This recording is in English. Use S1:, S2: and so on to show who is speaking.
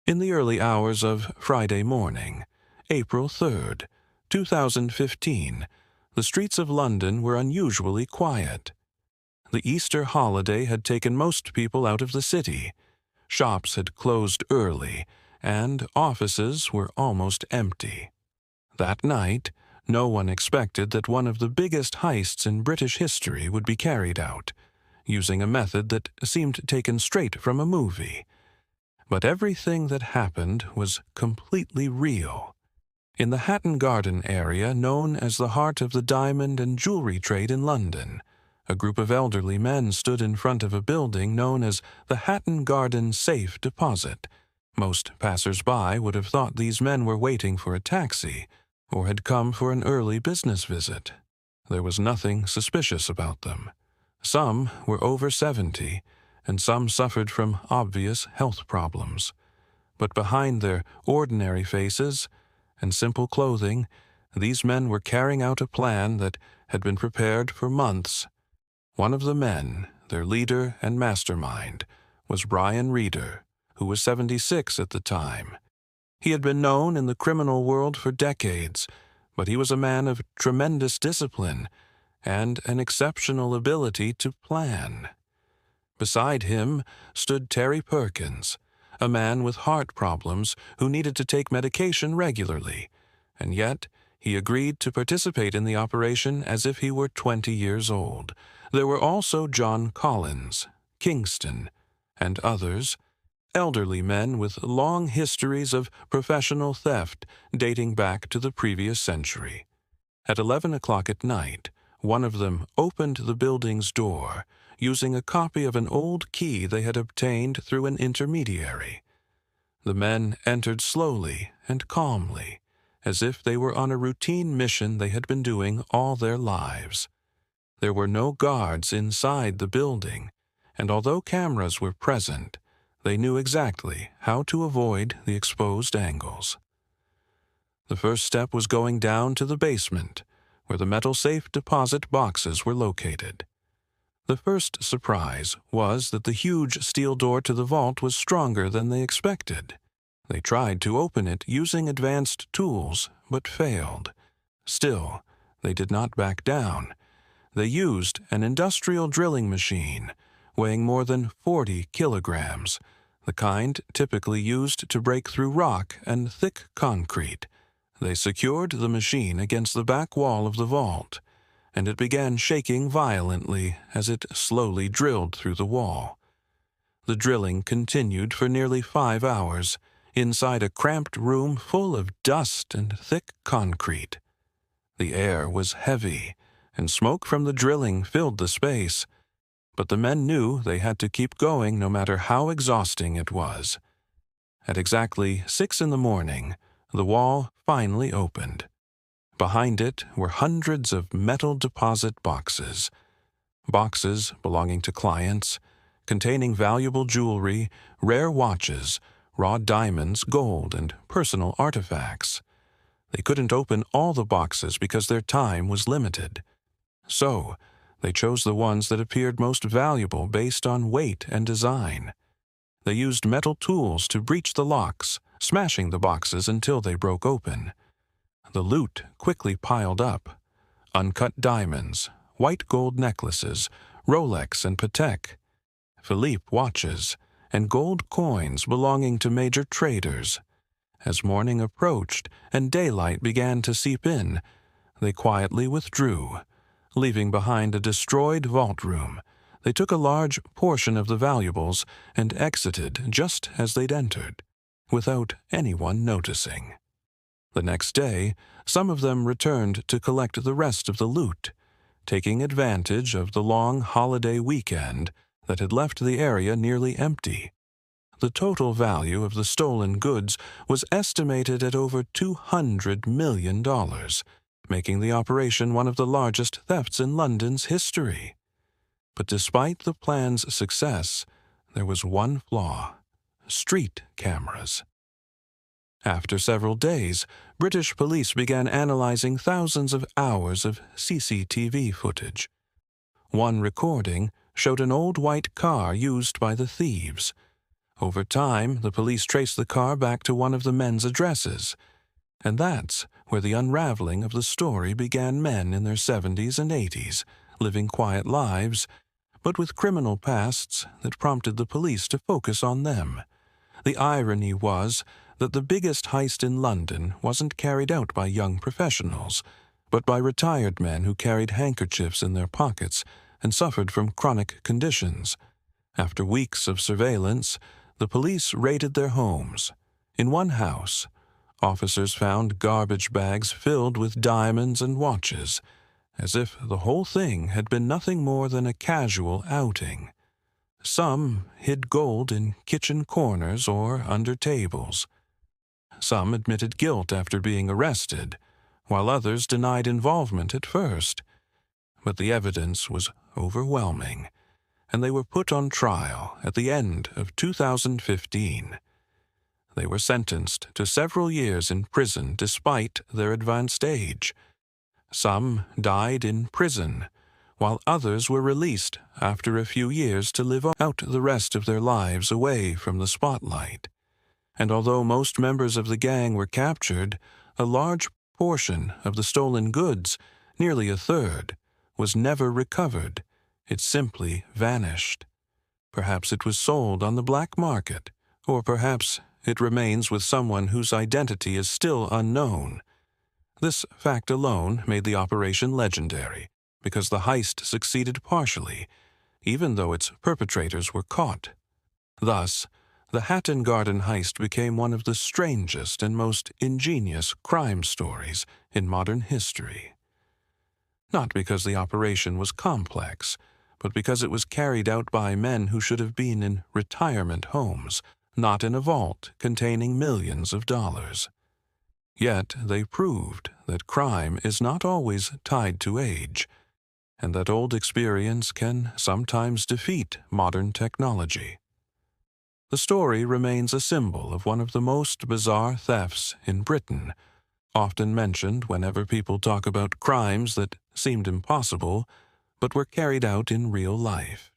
S1: In the early hours of Friday morning, April 3rd, 2015, the streets of London were unusually quiet. The Easter holiday had taken most people out of the city. Shops had closed early, and offices were almost empty. That night, no one expected that one of the biggest heists in British history would be carried out, using a method that seemed taken straight from a movie. But everything that happened was completely real. In the Hatton Garden area, known as the heart of the diamond and jewelry trade in London, a group of elderly men stood in front of a building known as the Hatton Garden Safe Deposit. Most passers-by would have thought these men were waiting for a taxi or had come for an early business visit. There was nothing suspicious about them. Some were over 70, and some suffered from obvious health problems. But behind their ordinary faces and simple clothing, these men were carrying out a plan that had been prepared for months. One of the men, their leader and mastermind, was Brian Reader, who was 76 at the time. He had been known in the criminal world for decades, but he was a man of tremendous discipline and an exceptional ability to plan. Beside him stood Terry Perkins, a man with heart problems who needed to take medication regularly, and yet he agreed to participate in the operation as if he were 20 years old. There were also John Collins, Kingston, and others, elderly men with long histories of professional theft dating back to the previous century. At 11 o'clock at night, one of them opened the building's door, using a copy of an old key they had obtained through an intermediary. The men entered slowly and calmly, as if they were on a routine mission they had been doing all their lives. There were no guards inside the building, and although cameras were present, they knew exactly how to avoid the exposed angles. The first step was going down to the basement, where the metal safe deposit boxes were located. The first surprise was that the huge steel door to the vault was stronger than they expected. They tried to open it using advanced tools, but failed. Still, they did not back down. They used an industrial drilling machine, weighing more than 40 kilograms, the kind typically used to break through rock and thick concrete. They secured the machine against the back wall of the vault, and it began shaking violently as it slowly drilled through the wall. The drilling continued for nearly 5 hours, inside a cramped room full of dust and thick concrete. The air was heavy, and smoke from the drilling filled the space, but the men knew they had to keep going no matter how exhausting it was. At exactly 6 in the morning, the wall finally opened. Behind it were hundreds of metal deposit boxes. Boxes belonging to clients, containing valuable jewelry, rare watches, raw diamonds, gold, and personal artifacts. They couldn't open all the boxes because their time was limited. So, they chose the ones that appeared most valuable based on weight and design. They used metal tools to breach the locks, smashing the boxes until they broke open. The loot quickly piled up: uncut diamonds, white gold necklaces, Rolex and Patek, Philippe watches, and gold coins belonging to major traders. As morning approached and daylight began to seep in, they quietly withdrew, leaving behind a destroyed vault room. They took a large portion of the valuables and exited just as they'd entered, without anyone noticing. The next day, some of them returned to collect the rest of the loot, taking advantage of the long holiday weekend that had left the area nearly empty. The total value of the stolen goods was estimated at over $200 million, making the operation one of the largest thefts in London's history. But despite the plan's success, there was one flaw: street cameras. After several days, British police began analyzing thousands of hours of CCTV footage. One recording showed an old white car used by the thieves. Over time, the police traced the car back to one of the men's addresses, and that's where the unraveling of the story began. Men in their 70s and 80s, living quiet lives, but with criminal pasts that prompted the police to focus on them. The irony was that the biggest heist in London wasn't carried out by young professionals, but by retired men who carried handkerchiefs in their pockets and suffered from chronic conditions. After weeks of surveillance, the police raided their homes. In one house, officers found garbage bags filled with diamonds and watches, as if the whole thing had been nothing more than a casual outing. Some hid gold in kitchen corners or under tables. Some admitted guilt after being arrested, while others denied involvement at first. But the evidence was overwhelming, and they were put on trial at the end of 2015. They were sentenced to several years in prison despite their advanced age. Some died in prison, while others were released after a few years to live out the rest of their lives away from the spotlight. And although most members of the gang were captured, a large portion of the stolen goods, nearly a third, was never recovered. It simply vanished. Perhaps it was sold on the black market, or perhaps it remains with someone whose identity is still unknown. This fact alone made the operation legendary, because the heist succeeded partially, even though its perpetrators were caught. Thus, the Hatton Garden heist became one of the strangest and most ingenious crime stories in modern history. Not because the operation was complex, but because it was carried out by men who should have been in retirement homes, not in a vault containing millions of dollars. Yet they proved that crime is not always tied to age, and that old experience can sometimes defeat modern technology. The story remains a symbol of one of the most bizarre thefts in Britain, often mentioned whenever people talk about crimes that seemed impossible but were carried out in real life.